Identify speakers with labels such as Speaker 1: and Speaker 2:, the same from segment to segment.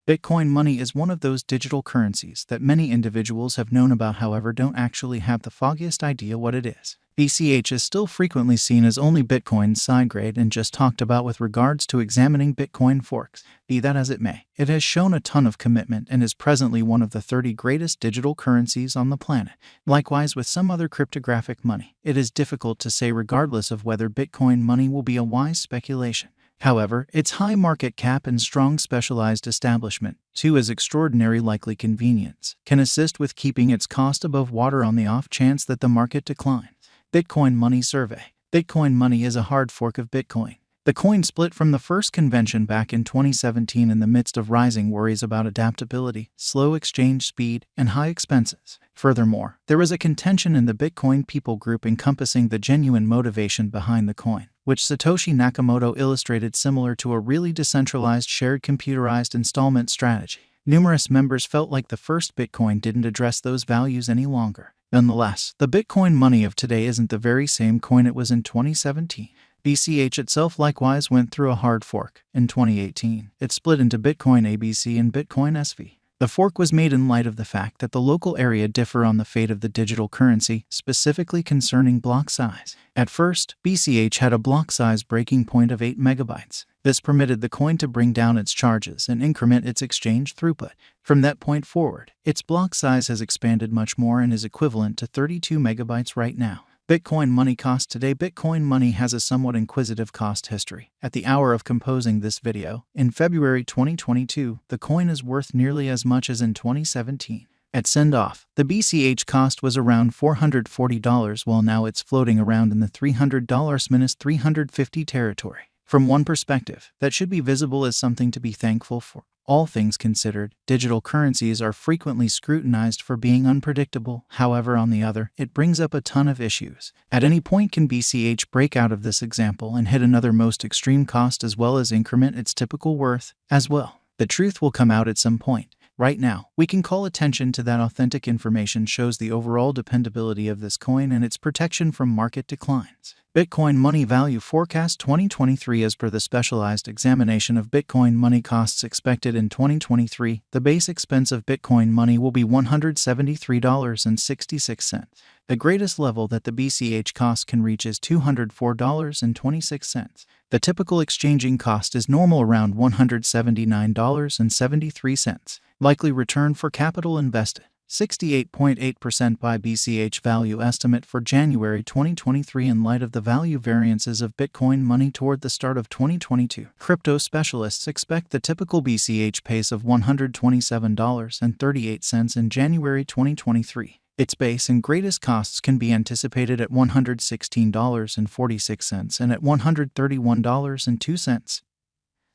Speaker 1: Bitcoin money is one of those digital currencies that many individuals have known about, however don't actually have the foggiest idea what it is. BCH is still frequently seen as only Bitcoin's side grade and just talked about with regards to examining Bitcoin forks. Be that as it may, it has shown a ton of commitment and is presently one of the 30 greatest digital currencies on the planet. Likewise with some other cryptographic money, it is difficult to say regardless of whether Bitcoin money will be a wise speculation. However, its high market cap and strong specialized establishment, too as extraordinary likely convenience, can assist with keeping its cost above water on the off chance that the market declines. Bitcoin Money Survey. Bitcoin Money is a hard fork of Bitcoin. The coin split from the first convention back in 2017 in the midst of rising worries about adaptability, slow exchange speed, and high expenses. Furthermore, there is a contention in the Bitcoin people group encompassing the genuine motivation behind the coin, which Satoshi Nakamoto illustrated similar to a really decentralized shared computerized installment strategy. Numerous members felt like the first Bitcoin didn't address those values any longer. Nonetheless, the Bitcoin money of today isn't the very same coin it was in 2017. BCH itself likewise went through a hard fork. In 2018, it split into Bitcoin ABC and Bitcoin SV. The fork was made in light of the fact that the local area differ on the fate of the digital currency, specifically concerning block size. At first, BCH had a block size breaking point of 8 megabytes. This permitted the coin to bring down its charges and increment its exchange throughput. From that point forward, its block size has expanded much more and is equivalent to 32 megabytes right now. Bitcoin money cost today. Bitcoin money has a somewhat inquisitive cost history. At the hour of composing this video, in February 2022, the coin is worth nearly as much as in 2017. At send-off, the BCH cost was around $440, while now it's floating around in the $300-350 territory. From one perspective, that should be visible as something to be thankful for. All things considered, digital currencies are frequently scrutinized for being unpredictable. However, on the other, it brings up a ton of issues. At any point can BCH break out of this example and hit another most extreme cost as well as increment its typical worth as well. The truth will come out at some point. Right now, we can call attention to that authentic information shows the overall dependability of this coin and its protection from market declines. Bitcoin Money Value Forecast 2023. As per the specialized examination of Bitcoin money costs expected in 2023, the base expense of Bitcoin money will be $173.66. The greatest level that the BCH cost can reach is $204.26. The typical exchanging cost is normal around $179.73. Likely return for capital invested. 68.8% by BCH value estimate for January 2023 in light of the value variances of Bitcoin money toward the start of 2022. Crypto specialists expect the typical BCH pace of $127.38 in January 2023. Its base and greatest costs can be anticipated at $116.46 and at $131.02.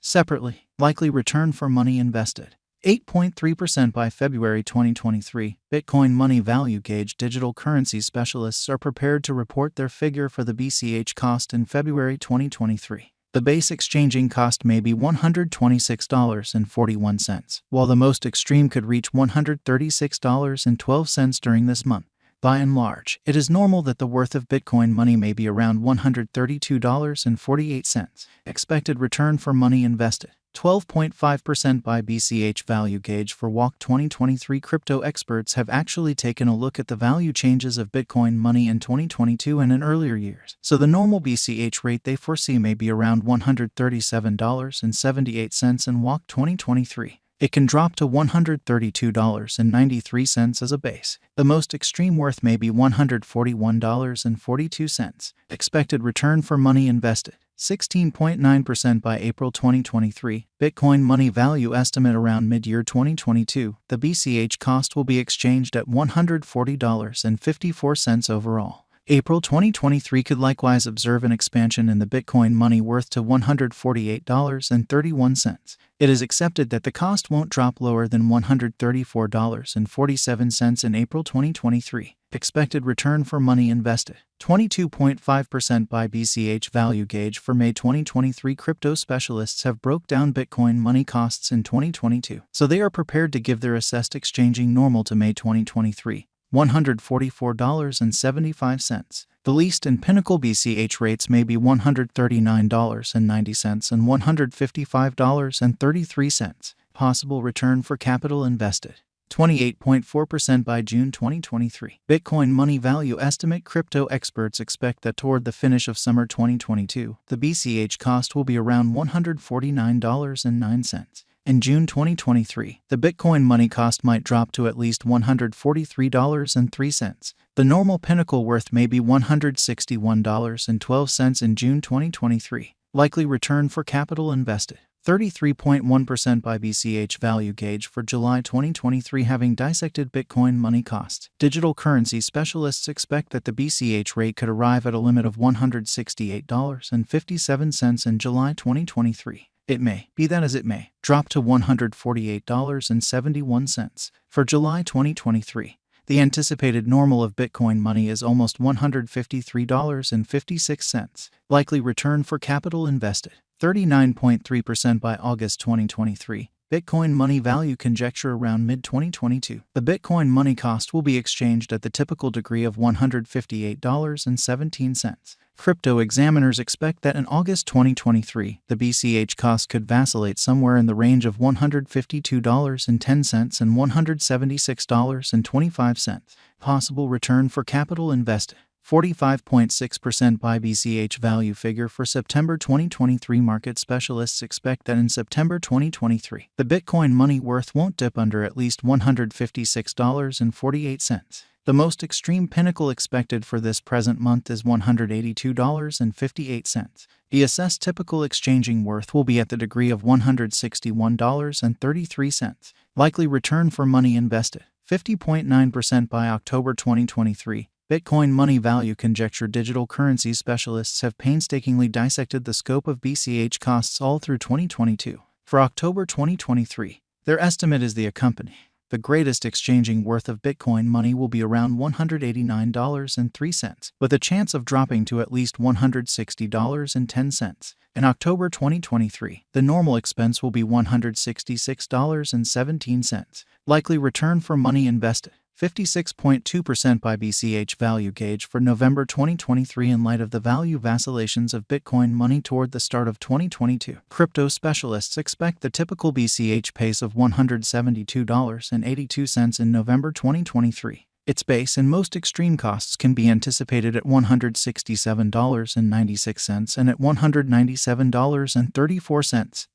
Speaker 1: Separately, likely return for money invested. 8.3% by February 2023. Bitcoin Money Value Gauge digital currency specialists are prepared to report their figure for the BCH cost in February 2023. The base exchanging cost may be $126.41, while the most extreme could reach $136.12 during this month. By and large, it is normal that the worth of Bitcoin money may be around $132.48. Expected return for money invested. 12.5% by BCH value gauge for WALK 2023. Crypto experts have actually taken a look at the value changes of Bitcoin money in 2022 and in earlier years. So the normal BCH rate they foresee may be around $137.78 in WALK 2023. It can drop to $132.93 as a base. The most extreme worth may be $141.42. Expected return for money invested. 16.9% by April 2023. Bitcoin money value estimate around mid-year 2022. The BCH cost will be exchanged at $140.54 overall. April 2023 could likewise observe an expansion in the Bitcoin money worth to $148.31. It is accepted that the cost won't drop lower than $134.47 in April 2023. Expected return for money invested. 22.5% by BCH value gauge for May 2023. Crypto specialists have broke down Bitcoin money costs in 2022, so they are prepared to give their assessed exchanging normal to May 2023. $144.75. The least and pinnacle BCH rates may be $139.90 and $155.33. Possible return for capital invested: 28.4% by June 2023. Bitcoin money value estimate: crypto experts expect that toward the finish of summer 2022, the BCH cost will be around $149.09. In June 2023, the Bitcoin money cost might drop to at least $143.03. The normal pinnacle worth may be $161.12 in June 2023. Likely return for capital invested: 33.1% by BCH value gauge for July 2023. Having dissected Bitcoin money costs, digital currency specialists expect that the BCH rate could arrive at a limit of $168.57 in July 2023. It may, be that as it may, drop to $148.71 for July 2023. The anticipated normal of Bitcoin money is almost $153.56. Likely return for capital invested: 39.3% by August 2023. Bitcoin money value conjecture: around mid-2022, the Bitcoin money cost will be exchanged at the typical degree of $158.17. Crypto examiners expect that in August 2023, the BCH cost could vacillate somewhere in the range of $152.10 and $176.25. Possible return for capital invested: 45.6% by BCH value figure for September 2023. Market specialists expect that in September 2023, the Bitcoin money worth won't dip under at least $156.48. The most extreme pinnacle expected for this present month is $182.58. The assessed typical exchanging worth will be at the degree of $161.33. Likely return for money invested: 50.9% by October 2023. Bitcoin money value conjecture: digital currency specialists have painstakingly dissected the scope of BCH costs all through 2022. For October 2023, their estimate is the accompanying. The greatest exchanging worth of Bitcoin money will be around $189.03, with a chance of dropping to at least $160.10. In October 2023, the normal expense will be $166.17. Likely return for money invested: 56.2% by BCH value gauge for November 2023. In light of the value vacillations of Bitcoin money toward the start of 2022, crypto specialists expect the typical BCH pace of $172.82 in November 2023. Its base and most extreme costs can be anticipated at $167.96 and at $197.34.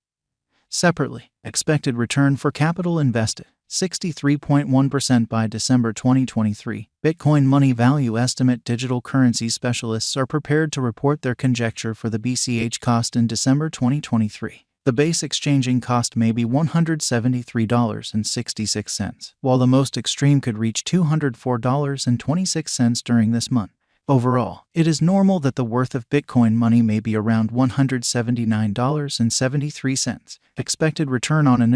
Speaker 1: Separately, expected return for capital invested: 63.1% by December 2023. Bitcoin money value estimate: digital currency specialists are prepared to report their conjecture for the BCH cost in December 2023. The base exchanging cost may be $173.66, while the most extreme could reach $204.26 during this month. Overall, it is normal that the worth of Bitcoin money may be around $179.73. Expected return on initial